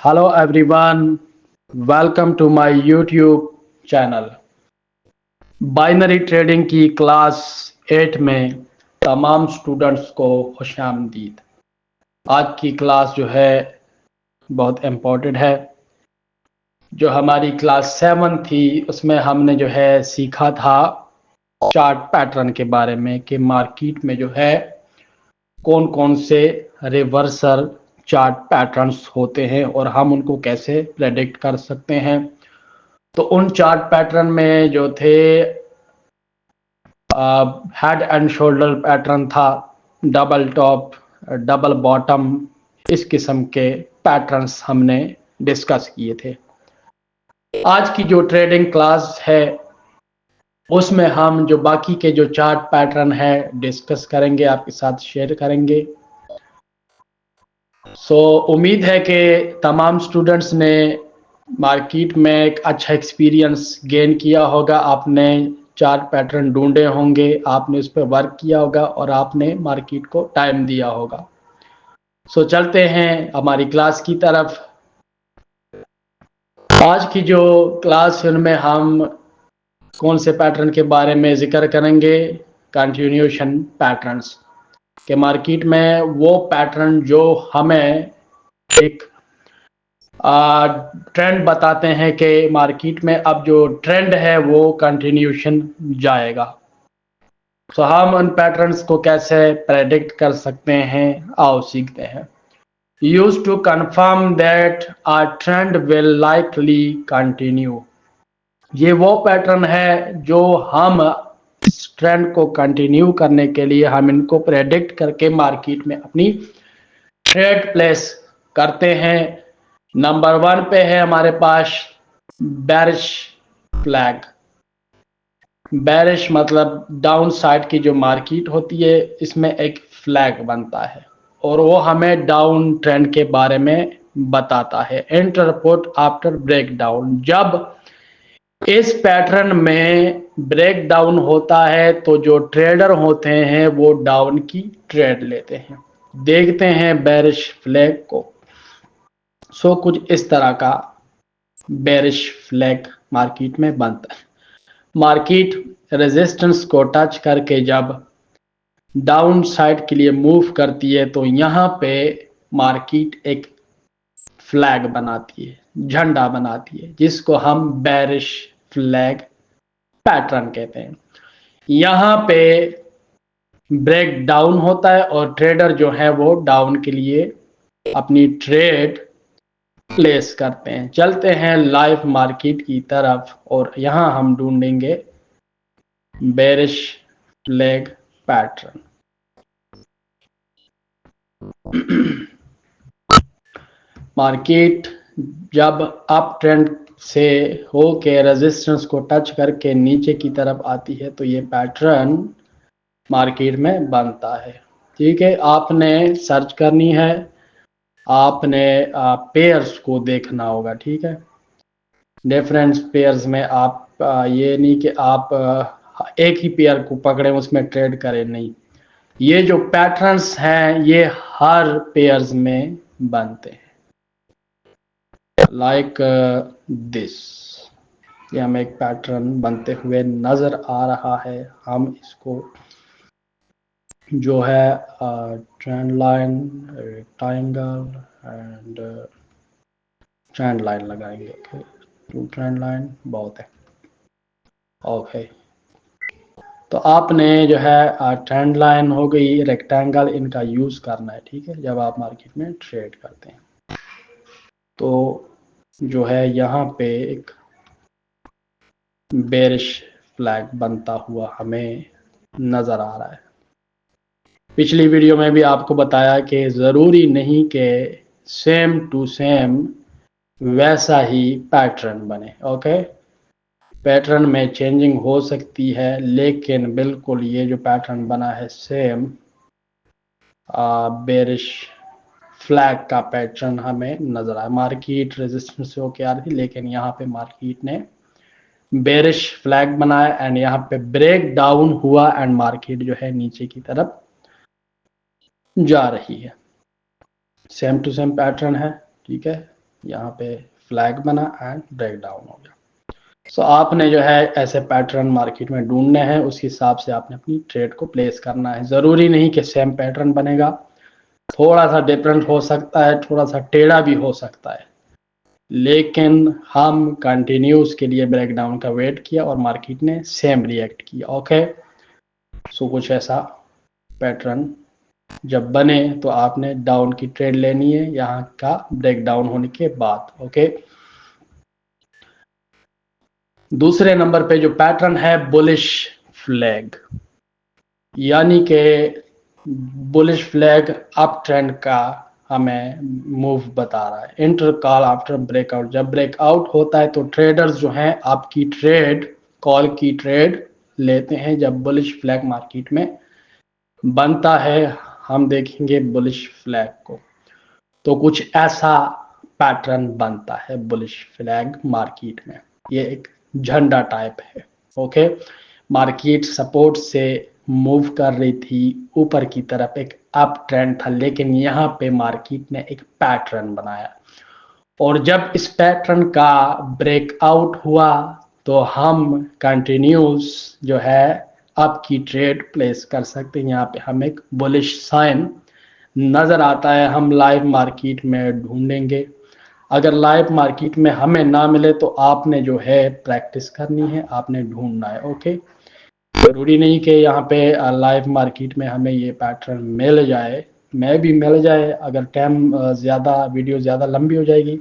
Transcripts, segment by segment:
Hello everyone, welcome to my YouTube channel. Binary trading की class 8 में तमाम students को खुशामदीद। आज की क्लास जो है बहुत इम्पोर्टेंट है। जो हमारी क्लास 7 थी उसमें हमने जो है सीखा था चार्ट पैटर्न के बारे में कि मार्केट में जो है कौन कौन से रिवर्सल चार्ट पैटर्न्स होते हैं और हम उनको कैसे प्रेडिक्ट कर सकते हैं। तो उन चार्ट पैटर्न में जो थे हेड एंड शोल्डर पैटर्न था, डबल टॉप, डबल बॉटम, इस किस्म के पैटर्न्स हमने डिस्कस किए थे। आज की जो ट्रेडिंग क्लास है उसमें हम जो बाकी के जो चार्ट पैटर्न है डिस्कस करेंगे, आपके साथ शेयर करेंगे। उम्मीद है कि तमाम स्टूडेंट्स ने मार्केट में एक अच्छा एक्सपीरियंस गेन किया होगा। आपने चार्ट पैटर्न ढूंढे होंगे, आपने उस पर वर्क किया होगा और आपने मार्केट को टाइम दिया होगा। चलते हैं हमारी क्लास की तरफ। आज की जो क्लास है उनमें हम कौन से पैटर्न के बारे में जिक्र करेंगे? कंटिन्यूएशन पैटर्न्स के मार्केट में वो पैटर्न जो हमें एक ट्रेंड बताते हैं कि मार्केट में अब जो ट्रेंड है वो कंटिन्यूएशन जाएगा। हम उन पैटर्न्स को कैसे प्रेडिक्ट कर सकते हैं, आओ सीखते हैं। Use to confirm that a trend will likely continue. ये वो पैटर्न है जो हम इस ट्रेंड को कंटिन्यू करने के लिए हम इनको प्रेडिक्ट करके मार्केट में अपनी ट्रेड प्लेस करते हैं। नंबर 1 पे है हमारे पास बेरिश फ्लैग। बेरिश मतलब डाउन साइड की जो मार्केट होती है इसमें एक फ्लैग बनता है और वो हमें डाउन ट्रेंड के बारे में बताता है। Enter put after break down. जब इस पैटर्न में ब्रेक डाउन होता है तो जो ट्रेडर होते हैं वो डाउन की ट्रेड लेते हैं। देखते हैं बेरिश फ्लैग को। कुछ इस तरह का बेरिश फ्लैग मार्केट में बनता है। मार्केट रेजिस्टेंस को टच करके जब डाउन साइड के लिए मूव करती है तो यहाँ पे मार्केट एक फ्लैग बनाती है, झंडा बनाती है, जिसको हम बेरिश फ्लैग पैटर्न कहते हैं। यहाँ पे ब्रेक डाउन होता है और ट्रेडर जो है वो डाउन के लिए अपनी ट्रेड प्लेस करते हैं। चलते हैं लाइव मार्केट की तरफ और यहां हम ढूंढेंगे बेरिश फ्लैग पैटर्न। मार्केट जब अप ट्रेंड से होके रेजिस्टेंस को टच करके नीचे की तरफ आती है तो ये पैटर्न मार्केट में बनता है। ठीक है, आपने सर्च करनी है, आपने पेयर्स को देखना होगा। ठीक है, डिफरेंट पेयर्स में आप ये नहीं कि आप एक ही पेयर को पकड़े उसमें ट्रेड करें, नहीं। ये जो पैटर्न्स हैं ये हर पेयर्स में बनते हैं। लाइक दिस, ये हमें एक पैटर्न बनते हुए नजर आ रहा है। हम इसको जो है trend line, rectangle and trend line लगाएंगे। ओके, 2 ट्रेंड लाइन बहुत है। ओके, तो आपने जो है ट्रेंड लाइन हो गई, रेक्टेंगल, इनका यूज करना है। ठीक है, जब आप मार्केट में ट्रेड करते हैं तो जो है यहाँ पे एक बेरिश फ्लैग बनता हुआ हमें नजर आ रहा है। पिछली वीडियो में भी आपको बताया कि ज़रूरी नहीं कि सेम टू सेम वैसा ही पैटर्न बने। ओके, पैटर्न में चेंजिंग हो सकती है लेकिन बिल्कुल ये जो पैटर्न बना है सेम बेरिश फ्लैग का पैटर्न हमें नजर आया। मार्केट रेजिस्टेंस से होके आ रही थी लेकिन यहाँ पे मार्केट ने बेरिश फ्लैग बनाया एंड यहाँ पे ब्रेक डाउन हुआ एंड मार्केट जो है नीचे की तरफ जा रही है। सेम टू सेम पैटर्न है। ठीक है, यहाँ पे फ्लैग बना एंड ब्रेक डाउन हो गया। सो आपने जो है ऐसे पैटर्न मार्केट में ढूंढने हैं, उस हिसाब से आपने अपनी ट्रेड को प्लेस करना है। ज़रूरी नहीं कि सेम पैटर्न बनेगा, थोड़ा सा डिफरेंट हो सकता है, थोड़ा सा टेढ़ा भी हो सकता है, लेकिन हम कंटिन्यूस के लिए ब्रेकडाउन का वेट किया और मार्केट ने सेम रिएक्ट किया। ओके, सो कुछ ऐसा पैटर्न जब बने तो आपने डाउन की ट्रेड लेनी है यहाँ का ब्रेक डाउन होने के बाद। ओके, दूसरे नंबर पे जो पैटर्न है बुलिश फ्लैग, यानी कि बुलिश फ्लैग अप ट्रेंड का हमें मूव बता रहा है। इंटर कॉल आफ्टर ब्रेकआउट, जब ब्रेकआउट होता है तो ट्रेडर्स जो हैं आपकी ट्रेड, कॉल की ट्रेड लेते हैं जब बुलिश फ्लैग मार्केट में बनता है। हम देखेंगे बुलिश फ्लैग को, तो कुछ ऐसा पैटर्न बनता है बुलिश फ्लैग मार्केट में। ये एक झंडा टाइप है। ओके, मार्केट सपोर्ट से मूव कर रही थी ऊपर की तरफ, एक अप ट्रेंड था, लेकिन यहाँ पे मार्केट ने एक पैटर्न बनाया और जब इस पैटर्न का ब्रेकआउट हुआ तो हम कंटिन्यूस जो है आपकी ट्रेड प्लेस कर सकते हैं। यहाँ पे हम एक बुलिश साइन नजर आता है, हम लाइव मार्केट में ढूंढेंगे। अगर लाइव मार्केट में हमें ना मिले तो आपने जो है प्रैक्टिस करनी है, आपने ढूंढना है। ओके, जरूरी नहीं कि यहाँ पे लाइव मार्केट में हमें ये पैटर्न मिल जाए, मैं भी मिल जाए। अगर टाइम ज़्यादा, वीडियो ज़्यादा लंबी हो जाएगी,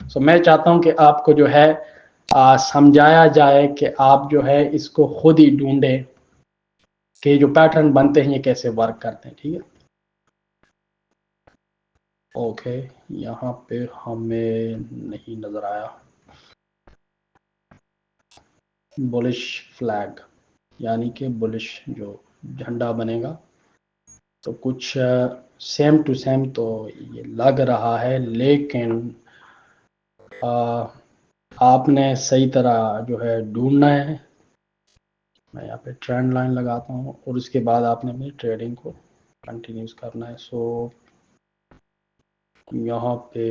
तो मैं चाहता हूँ कि आपको जो है समझाया जाए कि आप जो है इसको खुद ही ढूंढें कि जो पैटर्न बनते हैं ये कैसे वर्क करते हैं। ठीक है, ओके, यहाँ पे हमें नहीं नज़र आया बुलिश फ्लैग, यानी कि बुलिश जो झंडा बनेगा, तो कुछ सेम टू सेम तो ये लग रहा है, लेकिन आपने सही तरह जो है ढूंढना है। मैं यहाँ पे ट्रेंड लाइन लगाता हूँ और उसके बाद आपने अपनी ट्रेडिंग को कंटिन्यूस करना है। सो यहाँ पे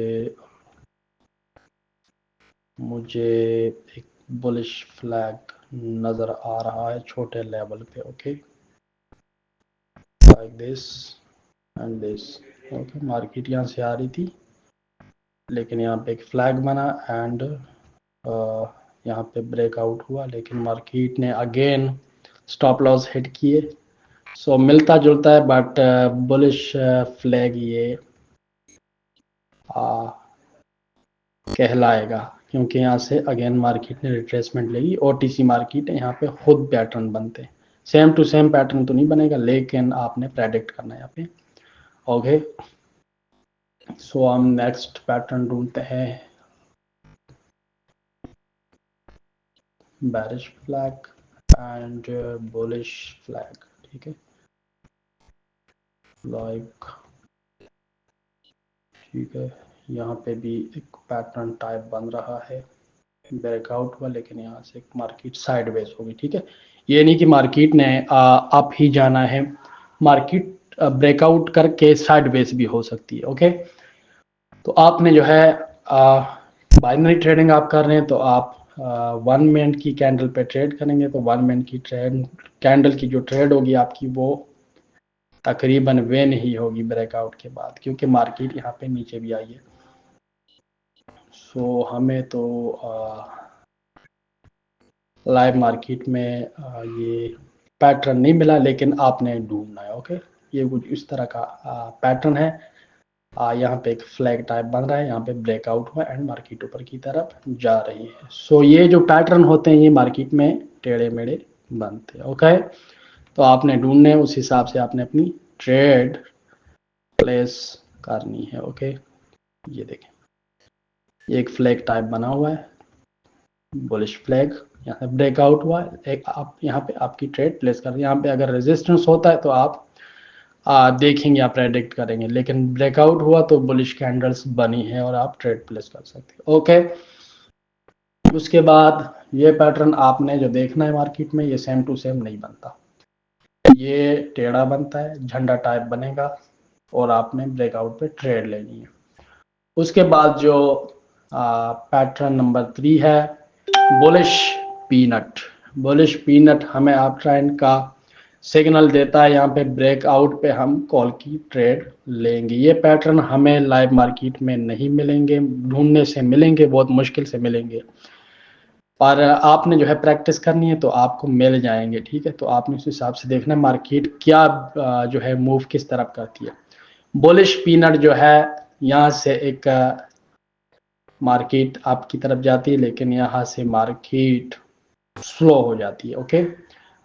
मुझे एक बुलिश फ्लैग नज़र आ रहा है छोटे लेवल पे। Okay, like this and this. Okay, market यहाँ से आ रही थी, लेकिन यहाँ पे एक फ्लैग बना एंड यहाँ पे ब्रेकआउट हुआ, लेकिन मार्केट ने अगेन स्टॉप लॉस हिट किए। सो मिलता जुलता है, बट बुलिश फ्लैग ये कहलाएगा, क्योंकि यहाँ से अगेन मार्केट ने रिट्रेसमेंट लेगी। ओटीसी मार्केट है, यहाँ पे खुद पैटर्न बनते हैं, सेम टू सेम पैटर्न तो नहीं बनेगा, लेकिन आपने प्रेडिक्ट करना है यहाँ पे। ओके, सो हम नेक्स्ट पैटर्न ढूंढते हैं, bearish flag and bullish flag. ठीक है, लाइक ठीक है, यहाँ पे भी एक पैटर्न टाइप बन रहा है, ब्रेकआउट हुआ, लेकिन यहाँ से मार्केट साइडवेज होगी। ठीक है, ये नहीं कि मार्केट ने अप ही जाना है, मार्केट ब्रेकआउट करके साइडवेज भी हो सकती है। ओके, तो आपने जो है बाइनरी ट्रेडिंग आप कर रहे हैं तो आप 1 मिनट की कैंडल पे ट्रेड करेंगे, तो 1 मिनट की ट्रेड कैंडल की जो ट्रेड होगी आपकी वो तकरीबन वे नहीं होगी ब्रेकआउट के बाद, क्योंकि मार्केट यहाँ पे नीचे भी आई है। सो हमें तो लाइव मार्केट में ये पैटर्न नहीं मिला, लेकिन आपने ढूंढना है। ओके, ये कुछ इस तरह का पैटर्न है। यहाँ पे एक फ्लैग टाइप बन रहा है, यहाँ पे ब्रेकआउट हुआ एंड मार्केट ऊपर की तरफ जा रही है। सो ये जो पैटर्न होते हैं ये मार्केट में टेढ़े मेढ़े बनते हैं। ओके, तो आपने ढूंढने हैं, उस हिसाब से आपने अपनी ट्रेड प्लेस करनी है। ओके, ये देखें, ये एक फ्लैग टाइप बना हुआ है, बुलिश फ्लैग, यहाँ पे ब्रेकआउट हुआ, एक आप यहाँ पे आपकी ट्रेड प्लेस कर, यहाँ पे अगर रेजिस्टेंस होता है तो आप देखेंगे, आप प्रेडिक्ट करेंगे, लेकिन ब्रेकआउट हुआ तो बुलिश कैंडल्स बनी है और आप ट्रेड प्लेस कर सकते हैं। ओके, उसके बाद ये पैटर्न आपने जो देखना है मार्केट में, ये सेम टू सेम नहीं बनता, ये टेढ़ा बनता है, झंडा टाइप बनेगा और आपने ब्रेकआउट पे ट्रेड लेनी है। उसके बाद जो पैटर्न नंबर 3 है बुलिश पीनट। बुलिश पीनट हमें अप ट्रेंड का सिग्नल देता है। यहाँ पे ब्रेकआउट पे हम कॉल की ट्रेड लेंगे। ये पैटर्न हमें लाइव मार्केट में नहीं मिलेंगे, ढूंढने से मिलेंगे, बहुत मुश्किल से मिलेंगे, पर आपने जो है प्रैक्टिस करनी है तो आपको मिल जाएंगे। ठीक है, तो आपने उस हिसाब से देखना है मार्केट क्या जो है मूव किस तरफ करती है। बुलिश पीनट जो है यहाँ से एक मार्केट आपकी तरफ जाती है, लेकिन यहाँ से मार्केट स्लो हो जाती है। ओके,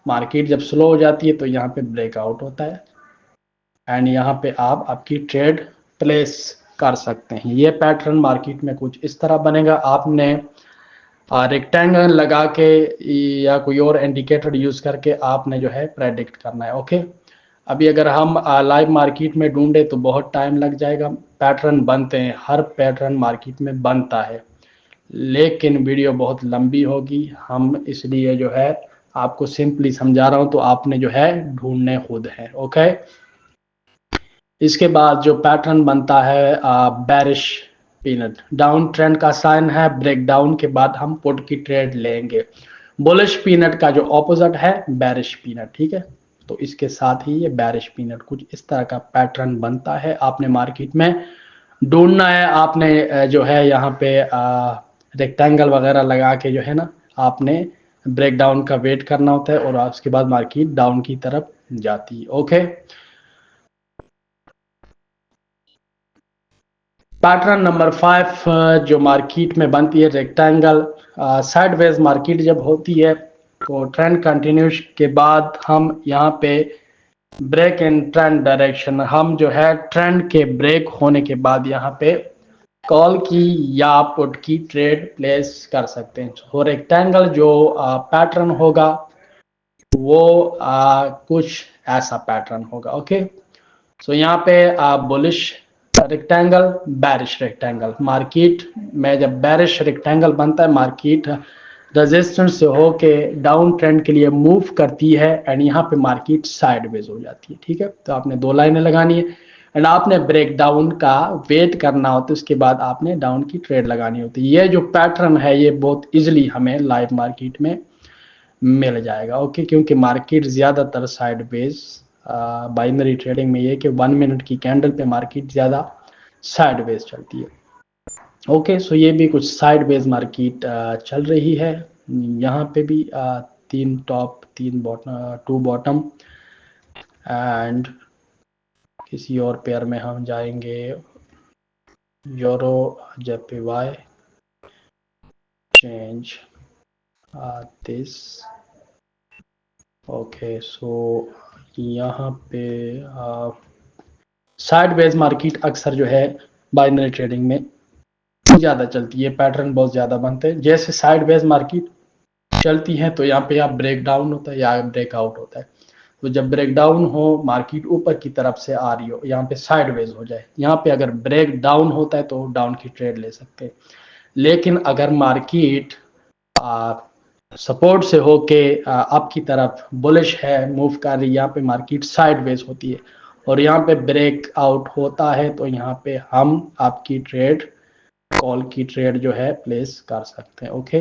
मार्केट जब स्लो हो जाती है तो यहाँ पे ब्रेकआउट होता है एंड यहाँ पे आप आपकी ट्रेड प्लेस कर सकते हैं। ये पैटर्न मार्केट में कुछ इस तरह बनेगा। आपने रेक्टेंगल लगा के या कोई और इंडिकेटर यूज करके आपने जो है प्रेडिक्ट करना है। ओके, अभी अगर हम लाइव मार्केट में ढूंढे तो बहुत टाइम लग जाएगा। पैटर्न बनते हैं, हर पैटर्न मार्केट में बनता है, लेकिन वीडियो बहुत लंबी होगी, हम इसलिए जो है आपको सिंपली समझा रहा हूं, तो आपने जो है ढूंढने खुद है। ओके, इसके बाद जो पैटर्न बनता है बेरिश पीनट, डाउन ट्रेंड का साइन है, ब्रेक डाउन के बाद हम पुट की ट्रेड लेंगे। बुलिश पीनट का जो ऑपोजिट है बेरिश पीनट। ठीक है, तो इसके साथ ही ये बेरिश पीनट कुछ इस तरह का पैटर्न बनता है। आपने मार्केट में ढूंढना है, आपने जो है यहाँ पे रेक्टेंगल वगैरह लगा के जो है ना, आपने ब्रेक डाउन का वेट करना होता है और उसके बाद मार्केट डाउन की तरफ जाती है। ओके, पैटर्न नंबर 5 जो मार्केट में बनती है रेक्टेंगल साइडवेज मार्केट जब होती है तो ट्रेंड कंटिन्यूस के बाद हम यहाँ पे ब्रेक इन ट्रेंड डायरेक्शन, हम जो है ट्रेंड के ब्रेक होने के बाद यहाँ पे कॉल की या पुट की ट्रेड प्लेस कर सकते हैं। तो रेक्टेंगल जो पैटर्न होगा वो कुछ ऐसा पैटर्न होगा। ओके, सो यहाँ पे बुलिश रेक्टेंगल, बैरिश रेक्टेंगल, मार्केट में जब बैरिश रेक्टेंगल बनता है मार्केट रेजिस्टेंस से होके डाउन ट्रेंड के लिए मूव करती है एंड यहाँ पे मार्केट साइडवेज हो जाती है। ठीक है, तो आपने दो लाइनें लगानी है एंड आपने ब्रेक डाउन का वेट करना होता है, उसके बाद आपने डाउन की ट्रेड लगानी होती है। ये जो पैटर्न है ये बहुत इजिली हमें लाइव मार्केट में मिल जाएगा। ओके, क्योंकि मार्केट ज्यादातर साइडवेज बाइनरी ट्रेडिंग में ये कि 1 मिनट की कैंडल पे मार्केट ज्यादा साइडवेज चलती है। ओके, सो ये भी कुछ साइडवेज मार्केट चल रही है। यहाँ पे भी 3 टॉप 3 बॉटम 2 बॉटम एंड किसी और पेयर में हम जाएंगे euro JPY change this. Okay, so यहाँ पे साइडवेज मार्केट अक्सर जो है बाइनरी ट्रेडिंग में ज़्यादा चलती है, पैटर्न बहुत ज़्यादा बनते हैं। जैसे साइडवेज मार्केट चलती है तो यहाँ पे या ब्रेक डाउन होता है या ब्रेकआउट होता है। तो जब ब्रेक डाउन हो, मार्केट ऊपर की तरफ से आ रही हो, यहाँ पे साइडवेज हो जाए, यहाँ पे अगर ब्रेक डाउन होता है तो डाउन की ट्रेड ले सकते हैं। लेकिन अगर मार्केट सपोर्ट से होके अप की तरफ बुलिश है मूव कर रही है, यहाँ पे मार्केट साइडवेज होती है और यहाँ पे ब्रेक आउट होता है तो यहाँ पे हम आपकी ट्रेड कॉल की ट्रेड जो है प्लेस कर सकते हैं। ओके,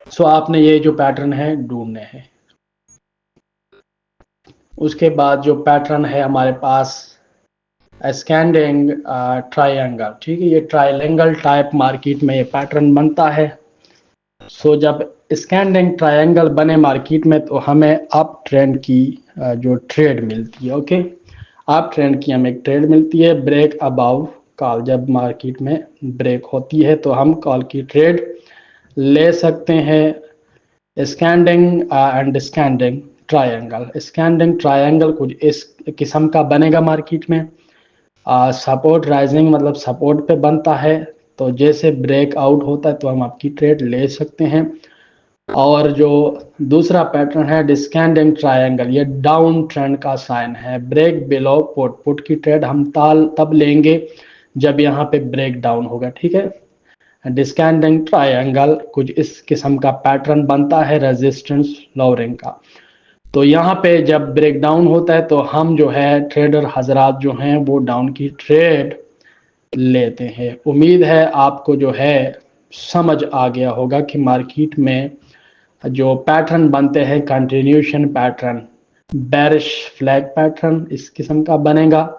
सो आपने ये जो पैटर्न है ढूंढने हैं। उसके बाद जो पैटर्न है हमारे पास स्टैंडिंग ट्रायंगल। ठीक है, ये ट्रायंगल टाइप मार्केट में ये पैटर्न बनता है। सो जब स्टैंडिंग ट्रायंगल बने मार्केट में तो हमें अप ट्रेंड की जो ट्रेड मिलती है। ओके, अप ट्रेंड की हमें एक ट्रेड मिलती है ब्रेक अबाव कॉल। जब मार्केट में ब्रेक होती है तो हम कॉल की ट्रेड ले सकते हैं। Standing and standing triangle, standing triangle कुछ इस किस्म का बनेगा मार्केट में। सपोर्ट राइजिंग मतलब सपोर्ट पे बनता है, तो जैसे ब्रेक आउट होता है तो हम आपकी ट्रेड ले सकते हैं। और जो दूसरा पैटर्न है डिस्कैंडिंग ट्रायंगल, ये डाउन ट्रेंड का साइन है, ब्रेक बिलो पुट, पुट की ट्रेड हम तब लेंगे जब यहाँ पे ब्रेक डाउन होगा। ठीक है, डिस्कैंडिंग ट्रायंगल कुछ इस किस्म का पैटर्न बनता है रेजिस्टेंस लोअरिंग का। तो यहाँ पे जब ब्रेक डाउन होता है तो हम जो है ट्रेडर हजरात जो हैं वो डाउन की ट्रेड लेते हैं। उम्मीद है आपको जो है समझ आ गया होगा कि मार्केट में जो पैटर्न बनते हैं, continuation pattern, bearish flag pattern इस किस्म का बनेगा।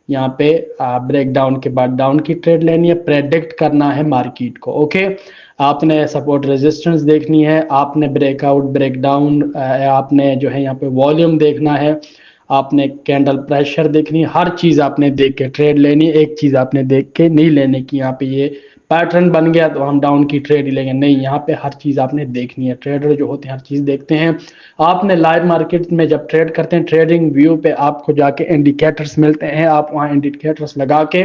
यहाँ पे ब्रेक डाउन के बाद डाउन की ट्रेड लेनी है, प्रेडिक्ट करना है मार्केट को। ओके, आपने सपोर्ट रेजिस्टेंस देखनी है, आपने ब्रेकआउट ब्रेक डाउन, आपने जो है यहाँ पे वॉल्यूम देखना है, आपने कैंडल प्रेशर देखनी है, हर चीज आपने देख के ट्रेड लेनी है। एक चीज आपने देख के नहीं लेने की यहाँ पे ये पैटर्न बन गया तो हम डाउन की ट्रेड ही लेंगे, नहीं, यहाँ पे हर चीज आपने देखनी है। ट्रेडर जो होते हैं हर चीज देखते हैं। आपने लाइव मार्केट में जब ट्रेड करते हैं, ट्रेडिंग व्यू पे आपको जाके इंडिकेटर्स मिलते हैं, आप वहाँ इंडिकेटर्स लगा के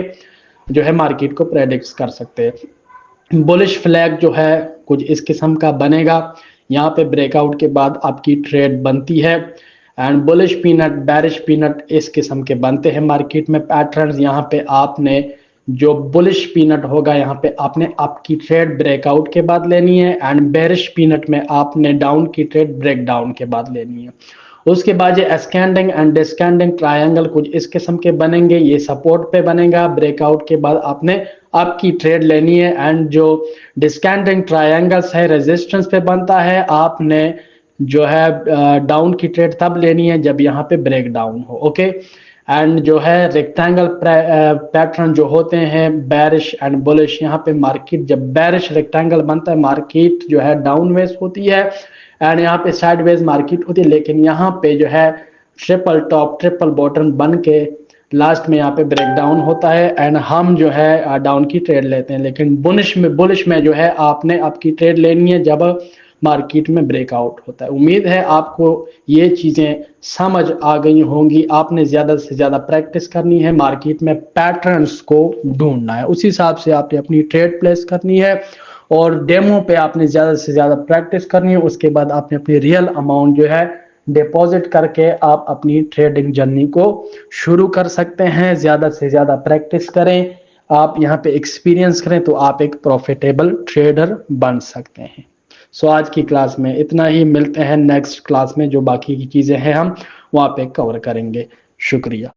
जो है मार्केट को प्रेडिक्ट कर सकते हैं। बुलिश फ्लैग जो है कुछ इस किस्म का बनेगा, यहाँ पे ब्रेकआउट के बाद आपकी ट्रेड बनती है। And bullish peanut, bearish peanut इस किस्म के बनते हैं मार्केट में पैटर्न्स। यहाँ पे आपने जो बुलिश पीनट होगा यहाँ पे आपने आपकी ट्रेड ब्रेकआउट के बाद लेनी है, एंड बेरिश पीनट में आपने डाउन की ट्रेड ब्रेक डाउन के बाद लेनी है। उसके बाद ये एस्केंडिंग एंड डिस्केंडिंग ट्रायंगल कुछ इस किस्म के बनेंगे, ये सपोर्ट पे बनेगा, ब्रेकआउट के बाद आपने आपकी ट्रेड लेनी है। एंड जो डिस्केंडिंग ट्रायंगल्स है रेजिस्टेंस पे बनता है, आपने जो है डाउन की ट्रेड तब लेनी है जब यहाँ पे ब्रेक डाउन हो। ओके, एंड जो है रेक्टेंगल पैटर्न जो होते हैं बेरिश एंड बुलिश, यहाँ पे मार्केट जब बेरिश रेक्टेंगल बनता है मार्केट जो है डाउन वेज होती है, एंड यहाँ पे साइड वेज मार्केट होती है। लेकिन यहाँ पे जो है ट्रिपल टॉप ट्रिपल बॉटम बन के लास्ट में यहाँ पे ब्रेक डाउन होता है, एंड हम जो है डाउन की ट्रेड लेते हैं। लेकिन बुलिश में जो है आपने आपकी ट्रेड लेनी है जब मार्केट में ब्रेकआउट होता है। उम्मीद है आपको ये चीजें समझ आ गई होंगी। आपने ज्यादा से ज्यादा प्रैक्टिस करनी है, मार्केट में पैटर्न्स को ढूंढना है, उस हिसाब से आपने अपनी ट्रेड प्लेस करनी है, और डेमो पे आपने ज्यादा से ज्यादा प्रैक्टिस करनी है। उसके बाद आपने अपनी रियल अमाउंट जो है डिपॉजिट करके आप अपनी ट्रेडिंग जर्नी को शुरू कर सकते हैं। ज्यादा से ज्यादा प्रैक्टिस करें, आप यहाँ पे एक्सपीरियंस करें तो आप एक प्रॉफिटेबल ट्रेडर बन सकते हैं। सो आज की क्लास में इतना ही, मिलते हैं नेक्स्ट क्लास में, जो बाकी की चीजें हैं हम वहाँ पे कवर करेंगे। शुक्रिया।